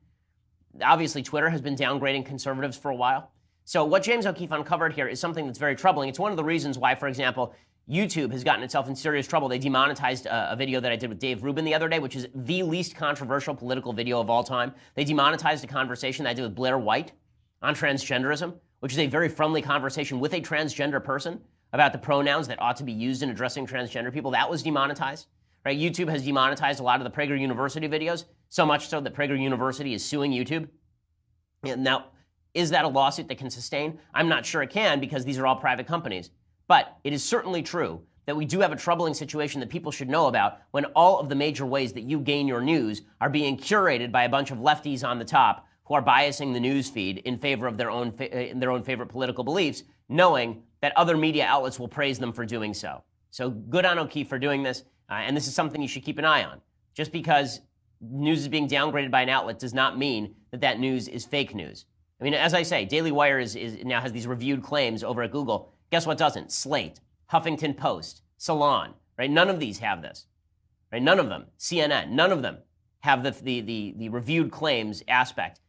Obviously, Twitter has been downgrading conservatives for a while. So what James O'Keefe uncovered here is something that's very troubling. It's one of the reasons why, for example, YouTube has gotten itself in serious trouble. They demonetized a video that I did with Dave Rubin the other day, which is the least controversial political video of all time. They demonetized a conversation that I did with Blair White on transgenderism, which is a very friendly conversation with a transgender person about the pronouns that ought to be used in addressing transgender people. That was demonetized. Right? YouTube has demonetized a lot of the Prager University videos, so much so that Prager University is suing YouTube. Now, is that a lawsuit that can sustain? I'm not sure it can because these are all private companies. But it is certainly true that we do have a troubling situation that people should know about when all of the major ways that you gain your news are being curated by a bunch of lefties on the top who are biasing the news feed in favor of their own favorite political beliefs, knowing that other media outlets will praise them for doing so. So good on O'Keefe for doing this, and this is something you should keep an eye on. Just because news is being downgraded by an outlet does not mean that that news is fake news. I mean, as I say, Daily Wire is now has these reviewed claims over at Google. Guess what doesn't? Slate, Huffington Post, Salon, right? None of these have this, right? None of them. CNN, none of them have the reviewed claims aspect.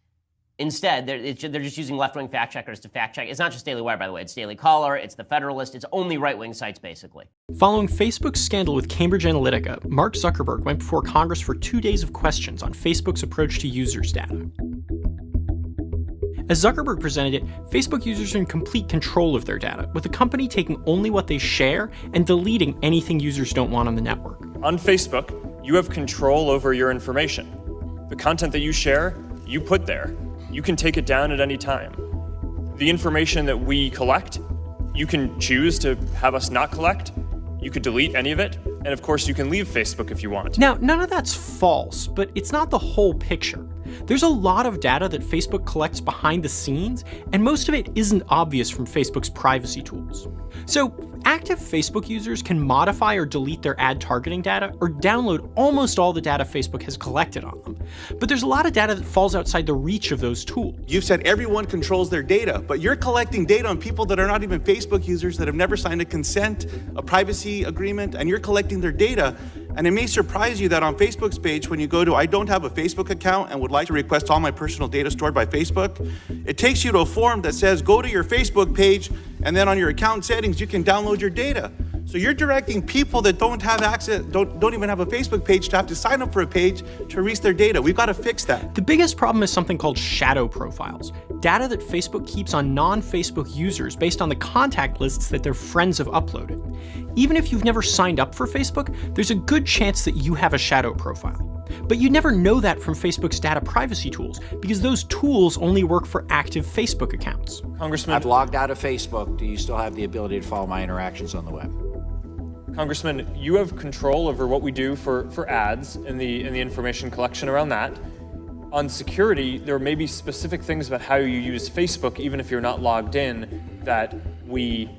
Instead, they're just using left-wing fact checkers to fact check. It's not just Daily Wire, by the way. It's Daily Caller, it's The Federalist, it's only right-wing sites, basically. Following Facebook's scandal with Cambridge Analytica, Mark Zuckerberg went before Congress for 2 days of questions on Facebook's approach to users' data. As Zuckerberg presented it, Facebook users are in complete control of their data, with the company taking only what they share and deleting anything users don't want on the network. On Facebook, you have control over your information. The content that you share, you put there. You can take it down at any time. The information that we collect, you can choose to have us not collect. You could delete any of it. And of course, you can leave Facebook if you want. Now, none of that's false, but it's not the whole picture. There's a lot of data that Facebook collects behind the scenes, and most of it isn't obvious from Facebook's privacy tools. So, active Facebook users can modify or delete their ad targeting data or download almost all the data Facebook has collected on them. But there's a lot of data that falls outside the reach of those tools. You've said everyone controls their data, but you're collecting data on people that are not even Facebook users, that have never signed a consent, a privacy agreement, and you're collecting their data. And it may surprise you that on Facebook's page, when you go to I don't have a Facebook account and would like to request all my personal data stored by Facebook, it takes you to a form that says go to your Facebook page, and then on your account settings, you can download your data. So you're directing people that don't have access, don't even have a Facebook page, to have to sign up for a page to release their data. We've got to fix that. The biggest problem is something called shadow profiles, data that Facebook keeps on non-Facebook users based on the contact lists that their friends have uploaded. Even if you've never signed up for Facebook, there's a good chance that you have a shadow profile. But you'd never know that from Facebook's data privacy tools, because those tools only work for active Facebook accounts. Congressman, I've logged out of Facebook. Do you still have the ability to follow my interactions on the web? Congressman, you have control over what we do for ads and the information collection around that. On security, there may be specific things about how you use Facebook, even if you're not logged in, that we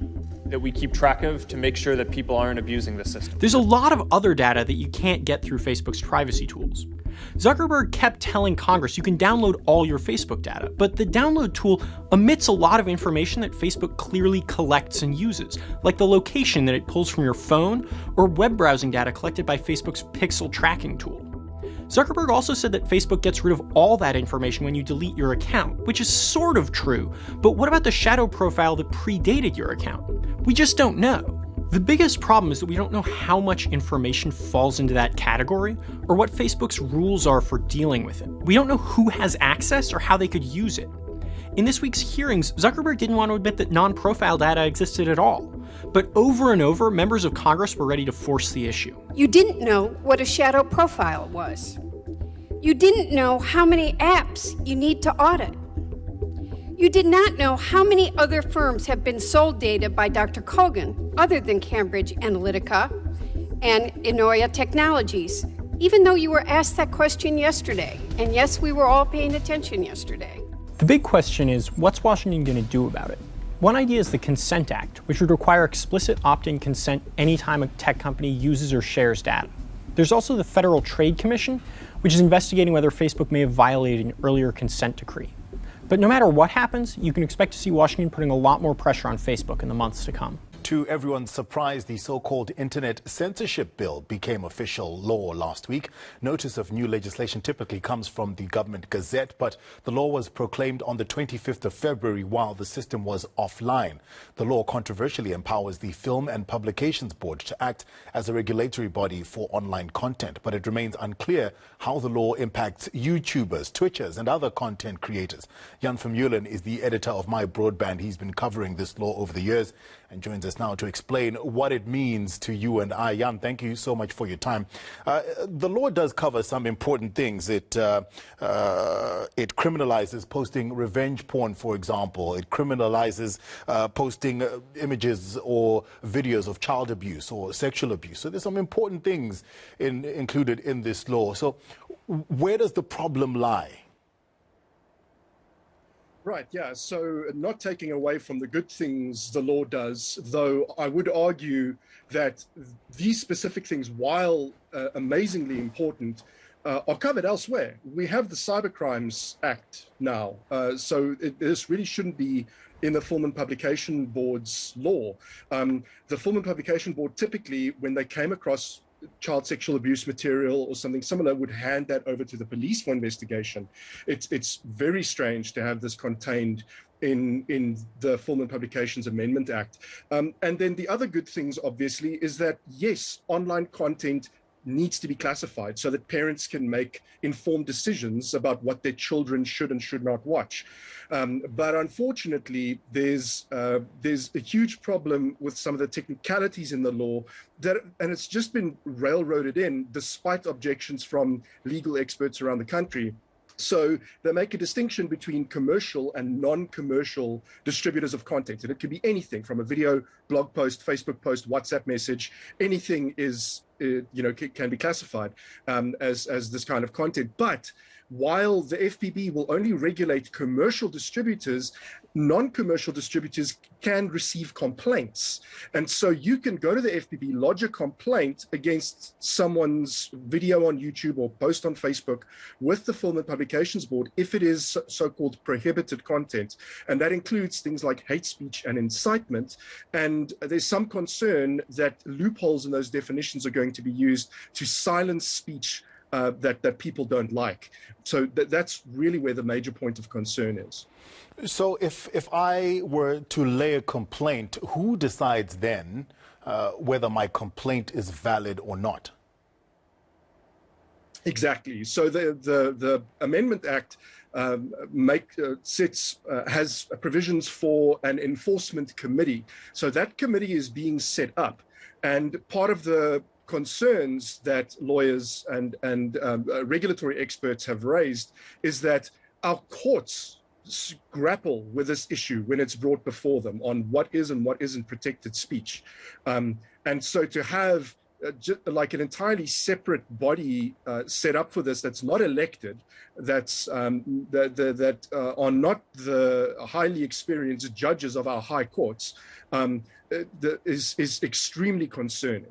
keep track of to make sure that people aren't abusing the system. There's a lot of other data that you can't get through Facebook's privacy tools. Zuckerberg kept telling Congress you can download all your Facebook data, but the download tool omits a lot of information that Facebook clearly collects and uses, like the location that it pulls from your phone or web browsing data collected by Facebook's pixel tracking tool. Zuckerberg also said that Facebook gets rid of all that information when you delete your account, which is sort of true, but what about the shadow profile that predated your account? We just don't know. The biggest problem is that we don't know how much information falls into that category, or what Facebook's rules are for dealing with it. We don't know who has access or how they could use it. In this week's hearings, Zuckerberg didn't want to admit that non-profile data existed at all. But over and over, members of Congress were ready to force the issue. You didn't know what a shadow profile was. You didn't know how many apps you need to audit. You did not know how many other firms have been sold data by Dr. Kogan, other than Cambridge Analytica and Inoya Technologies, even though you were asked that question yesterday. And yes, we were all paying attention yesterday. The big question is, what's Washington going to do about it? One idea is the Consent Act, which would require explicit opt-in consent anytime a tech company uses or shares data. There's also the Federal Trade Commission, which is investigating whether Facebook may have violated an earlier consent decree. But no matter what happens, you can expect to see Washington putting a lot more pressure on Facebook in the months to come. To everyone's surprise, the so-called Internet Censorship Bill became official law last week. Notice of new legislation typically comes from the Government Gazette, but the law was proclaimed on the 25th of February while the system was offline. The law controversially empowers the Film and Publications Board to act as a regulatory body for online content, but it remains unclear how the law impacts YouTubers, Twitchers, and other content creators. Jan Vermeulen is the editor of My Broadband. He's been covering this law over the years and joins us now to explain what it means to you and I. Jan, thank you so much for your time. The law does cover some important things. It criminalizes posting revenge porn, for example. It criminalizes posting images or videos of child abuse or sexual abuse. So there's some important things included in this law. So where does the problem lie? Right, yeah. So not taking away from the good things the law does, though I would argue that these specific things, while amazingly important, are covered elsewhere. We have the Cybercrimes Act now, so this really shouldn't be in the Film and Publication Board's law. The Film and Publication Board typically, when they came across child sexual abuse material or something similar, would hand that over to the police for investigation. It's very strange to have this contained in the Film and Publications Amendment Act. And then the other good things, obviously, is that, yes, online content needs to be classified so that parents can make informed decisions about what their children should and should not watch. But unfortunately, there's a huge problem with some of the technicalities in the law, and it's just been railroaded in despite objections from legal experts around the country. So they make a distinction between commercial and non-commercial distributors of content. And it could be anything from a video, blog post, Facebook post, WhatsApp message. Anything is, can be classified as this kind of content. But while the FPB will only regulate commercial distributors, non-commercial distributors can receive complaints. And so you can go to the FPB, lodge a complaint against someone's video on YouTube or post on Facebook with the Film and Publications Board if it is so-called prohibited content. And that includes things like hate speech and incitement. And there's some concern that loopholes in those definitions are going to be used to silence speech that people don't like. So that's really where the major point of concern is. So if I were to lay a complaint, who decides then whether my complaint is valid or not? Exactly. So the Amendment Act has provisions for an enforcement committee. So that committee is being set up, and part of the concerns that lawyers and regulatory experts have raised is that our courts grapple with this issue when it's brought before them on what is and what isn't protected speech. And so to have like an entirely separate body set up for this that's not elected, that are not the highly experienced judges of our high courts, is extremely concerning.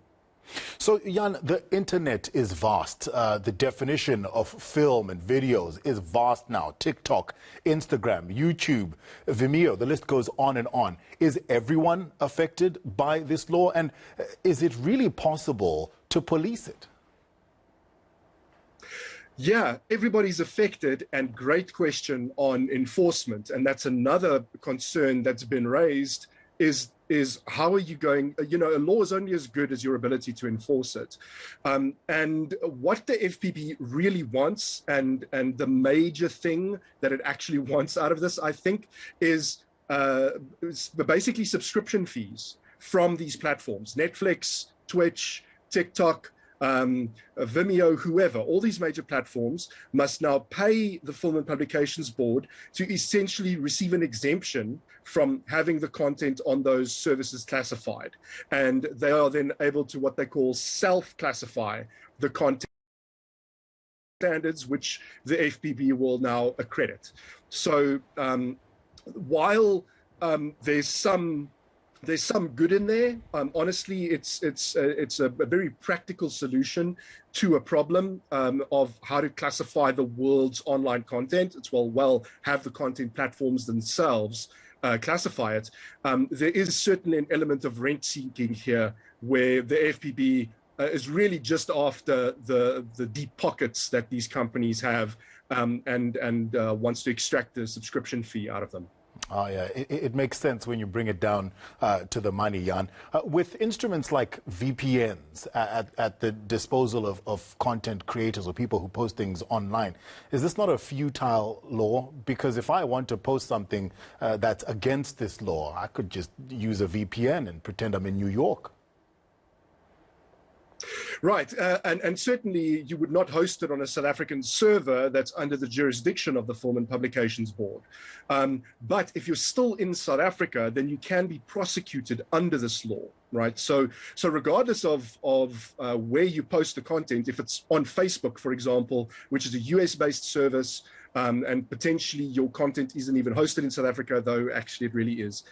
So, Jan, the internet is vast. The definition of film and videos is vast now. TikTok, Instagram, YouTube, Vimeo, the list goes on and on. Is everyone affected by this law? And is it really possible to police it? Yeah, everybody's affected, and great question on enforcement. And that's another concern that's been raised is how are you going, a law is only as good as your ability to enforce it. And what the FPB really wants, and the major thing that it actually wants out of this, I think, is basically subscription fees from these platforms. Netflix, Twitch, TikTok, Vimeo, whoever, all these major platforms must now pay the Film and Publications Board to essentially receive an exemption from having the content on those services classified. And they are then able to what they call self-classify the content standards, which the FPB will now accredit. So while there's some good in there. Honestly, it's a very practical solution to a problem of how to classify the world's online content. It's have the content platforms themselves classify it. There is certainly an element of rent seeking here, where the FPB is really just after the deep pockets that these companies have, and wants to extract the subscription fee out of them. Oh, yeah, it makes sense when you bring it down to the money, Jan. With instruments like VPNs at the disposal of content creators or people who post things online, is this not a futile law? Because if I want to post something that's against this law, I could just use a VPN and pretend I'm in New York. Right, and certainly you would not host it on a South African server that's under the jurisdiction of the Film and Publications Board. But if you're still in South Africa, then you can be prosecuted under this law, right? So regardless of where you post the content, if it's on Facebook, for example, which is a US-based service, and potentially your content isn't even hosted in South Africa, though actually it really is.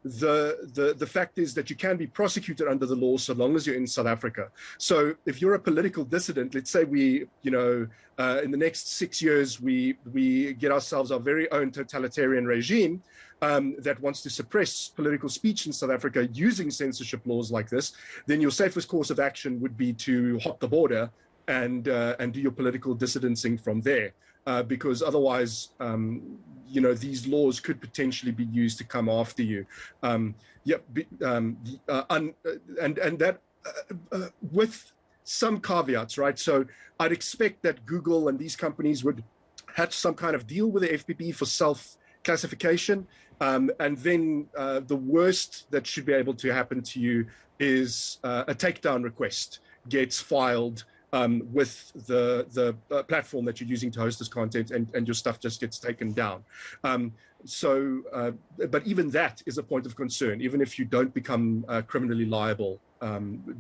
The fact is that you can be prosecuted under the law so long as you're in South Africa. So if you're a political dissident, let's say in the next 6 years, we get ourselves our very own totalitarian regime that wants to suppress political speech in South Africa using censorship laws like this, then your safest course of action would be to hop the border and do your political dissidencing from there. Because otherwise, these laws could potentially be used to come after you. And that with some caveats, right? So I'd expect that Google and these companies would have some kind of deal with the FPB for self-classification. And then the worst that should be able to happen to you is a takedown request gets filed with the platform that you're using to host this content, and your stuff just gets taken down. But even that is a point of concern, even if you don't become criminally liable,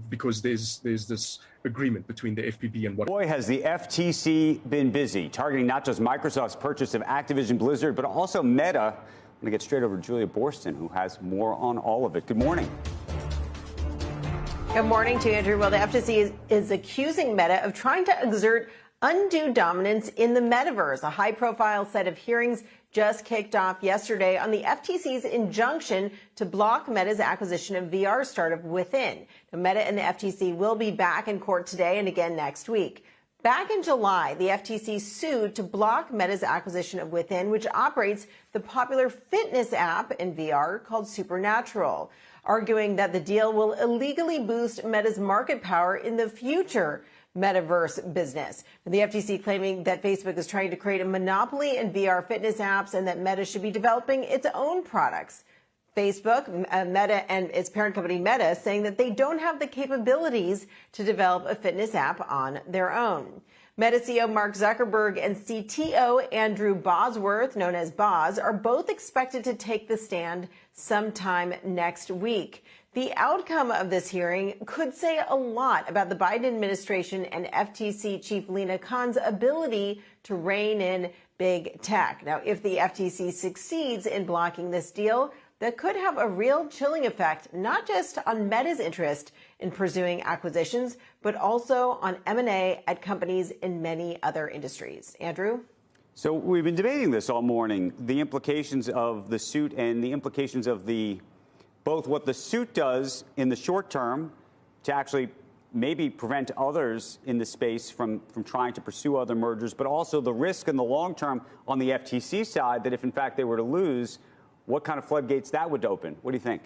because there's this agreement between the FPB and what. Boy, has the FTC been busy, targeting not just Microsoft's purchase of Activision Blizzard, but also Meta. I'm going to get straight over to Julia Borston, who has more on all of it. Good morning. Good morning to you, Andrew. Well, the FTC is accusing Meta of trying to exert undue dominance in the metaverse. A high-profile set of hearings just kicked off yesterday on the FTC's injunction to block Meta's acquisition of VR startup Within. Now, Meta and the FTC will be back in court today and again next week. Back in July, the FTC sued to block Meta's acquisition of Within, which operates the popular fitness app in VR called Supernatural, arguing that the deal will illegally boost Meta's market power in the future metaverse business. The FTC claiming that Facebook is trying to create a monopoly in VR fitness apps and that Meta should be developing its own products. Facebook, Meta, and its parent company Meta saying that they don't have the capabilities to develop a fitness app on their own. Meta CEO Mark Zuckerberg and CTO Andrew Bosworth, known as Boz, are both expected to take the stand sometime next week. The outcome of this hearing could say a lot about the Biden administration and FTC Chief Lina Khan's ability to rein in big tech. Now, if the FTC succeeds in blocking this deal, that could have a real chilling effect, not just on Meta's interest in pursuing acquisitions, but also on M&A at companies in many other industries. Andrew? So we've been debating this all morning, the implications of the suit and the implications of both what the suit does in the short term to actually maybe prevent others in the space from trying to pursue other mergers, but also the risk in the long term on the FTC side that if in fact they were to lose, what kind of floodgates that would open? What do you think?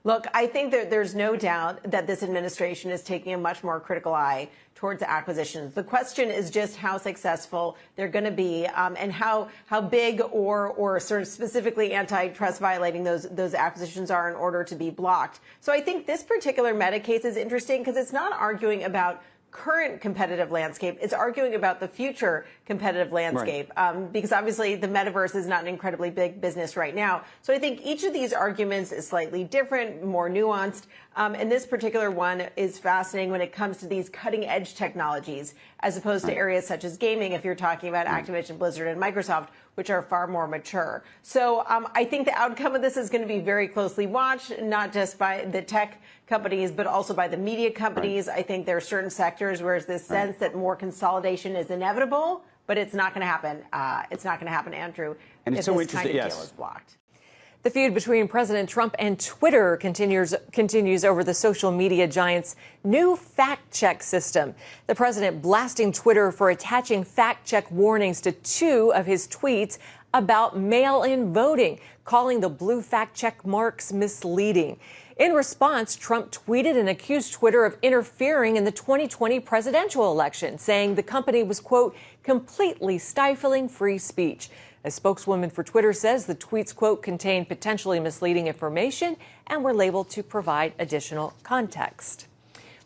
Look, I think that there's no doubt that this administration is taking a much more critical eye towards acquisitions. The question is just how successful they're going to be, and how big or sort of specifically antitrust violating those acquisitions are in order to be blocked. So I think this particular Meta case is interesting because it's not arguing about current competitive landscape. It's arguing about the future competitive landscape, right. Because obviously the metaverse is not an incredibly big business right now. So I think each of these arguments is slightly different, more nuanced. And this particular one is fascinating when it comes to these cutting edge technologies, as opposed to areas such as gaming, if you're talking about Activision Blizzard and Microsoft, which are far more mature. So I think the outcome of this is going to be very closely watched, not just by the tech companies, but also by the media companies. Right. I think there are certain sectors where there's this sense that more consolidation is inevitable, but it's not going to happen. It's not going to happen, Andrew, and it's if so this kind of yes. deal is blocked. The feud between President Trump and Twitter continues over the social media giant's new fact-check system. The president blasting Twitter for attaching fact-check warnings to 2 of his tweets about mail-in voting, calling the blue fact-check marks misleading. In response, Trump tweeted and accused Twitter of interfering in the 2020 presidential election, saying the company was, quote, completely stifling free speech. A spokeswoman for Twitter says the tweets, quote, contain potentially misleading information and were labeled to provide additional context.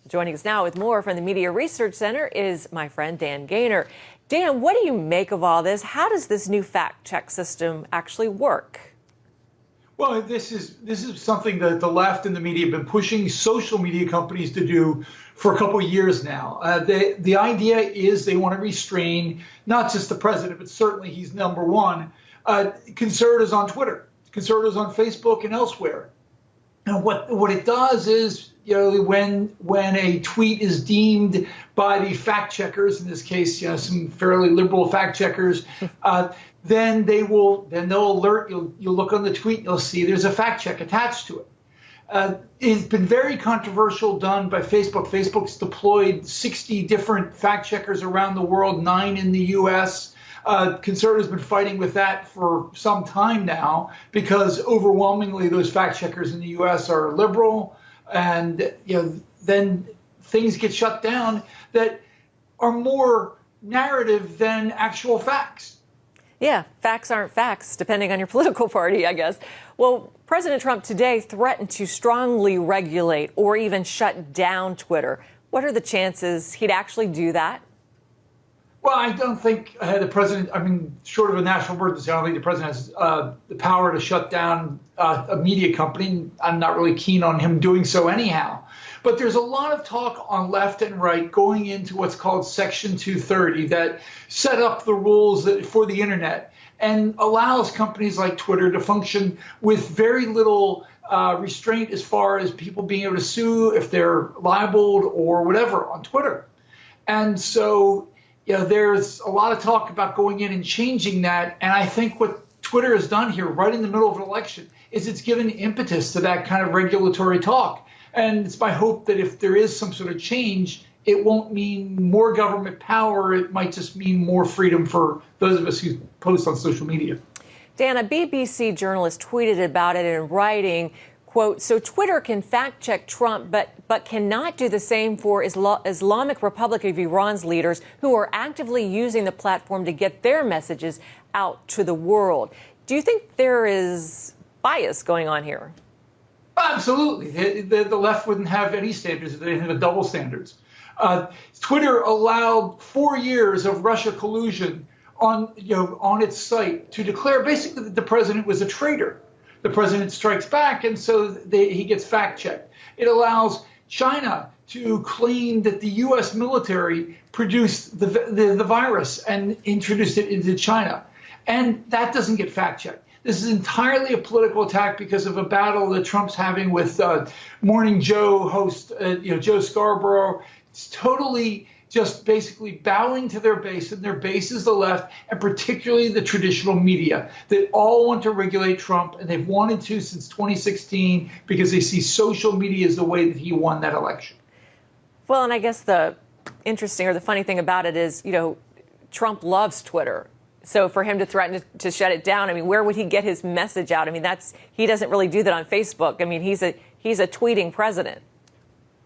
Joining us now with more from the Media Research Center is my friend Dan Gaynor. Dan, what do you make of all this? How does this new fact-check system actually work? Well, this is something that the left and the media have been pushing social media companies to do for a couple of years now. The idea is they want to restrain not just the president, but certainly he's number one, conservatives on Twitter, conservatives on Facebook and elsewhere. And what it does is, you know, when a tweet is deemed by the fact checkers, in this case, you know, some fairly liberal fact checkers, then they'll alert you. You'll look on the tweet, and you'll see there's a fact check attached to it. It's been very controversial done by Facebook. Facebook's deployed 60 different fact checkers around the world, 9 in the U.S. Conservatives have been fighting with that for some time now because overwhelmingly those fact checkers in the U.S. are liberal, and then things get shut down that are more narrative than actual facts. Yeah, facts aren't facts, depending on your political party, I guess. Well, President Trump today threatened to strongly regulate or even shut down Twitter. What are the chances he'd actually do that? Well, I don't think the president, I mean, short of a national emergency, I don't think the president has the power to shut down a media company. I'm not really keen on him doing so anyhow. But there's a lot of talk on left and right going into what's called Section 230 that set up the rules for the internet and allows companies like Twitter to function with very little restraint as far as people being able to sue if they're libeled or whatever on Twitter. And so, there's a lot of talk about going in and changing that. And I think what Twitter has done here right in the middle of an election is it's given impetus to that kind of regulatory talk. And it's my hope that if there is some sort of change, it won't mean more government power. It might just mean more freedom for those of us who post on social media. Dan, a BBC journalist tweeted about it in writing, quote, so Twitter can fact check Trump, but cannot do the same for Islamic Republic of Iran's leaders who are actively using the platform to get their messages out to the world. Do you think there is bias going on here? Absolutely. The left wouldn't have any standards if they didn't have double standards. Twitter allowed 4 years of Russia collusion on its site to declare basically that the president was a traitor. The president strikes back, and so he gets fact-checked. It allows China to claim that the U.S. military produced the virus and introduced it into China. And that doesn't get fact-checked. This is entirely a political attack because of a battle that Trump's having with Morning Joe host, Joe Scarborough. It's totally just basically bowing to their base, and their base is the left, and particularly the traditional media that all want to regulate Trump, and they've wanted to since 2016 because they see social media as the way that he won that election. Well, and I guess the interesting or the funny thing about it is, Trump loves Twitter. So for him to threaten to shut it down, I mean, where would he get his message out? I mean, he doesn't really do that on Facebook. I mean, he's a tweeting president.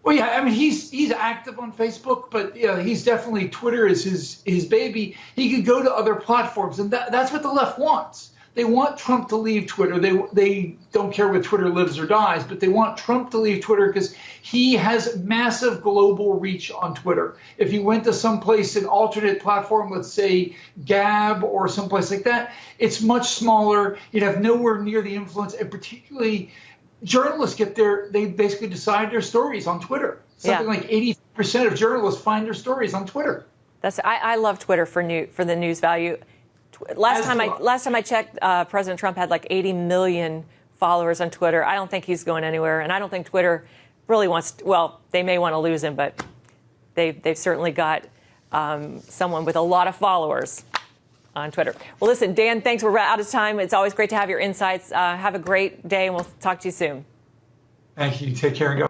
Well, yeah, I mean, he's active on Facebook, but he's definitely, Twitter is his baby. He could go to other platforms, and that's what the left wants. They want Trump to leave Twitter. They don't care whether Twitter lives or dies, but they want Trump to leave Twitter because he has massive global reach on Twitter. If he went to someplace, an alternate platform, let's say Gab or someplace like that, it's much smaller. You'd have nowhere near the influence, and particularly journalists they basically decide their stories on Twitter. Something like 80% of journalists find their stories on Twitter. I love Twitter for the news value. last time I checked, President Trump had like 80 million followers on Twitter. I don't think he's going anywhere, and I don't think Twitter really wants. Well, they may want to lose him, but they've certainly got someone with a lot of followers on Twitter. Well, listen, Dan, thanks. We're out of time. It's always great to have your insights. Have a great day, and we'll talk to you soon. Thank you. Take care and go.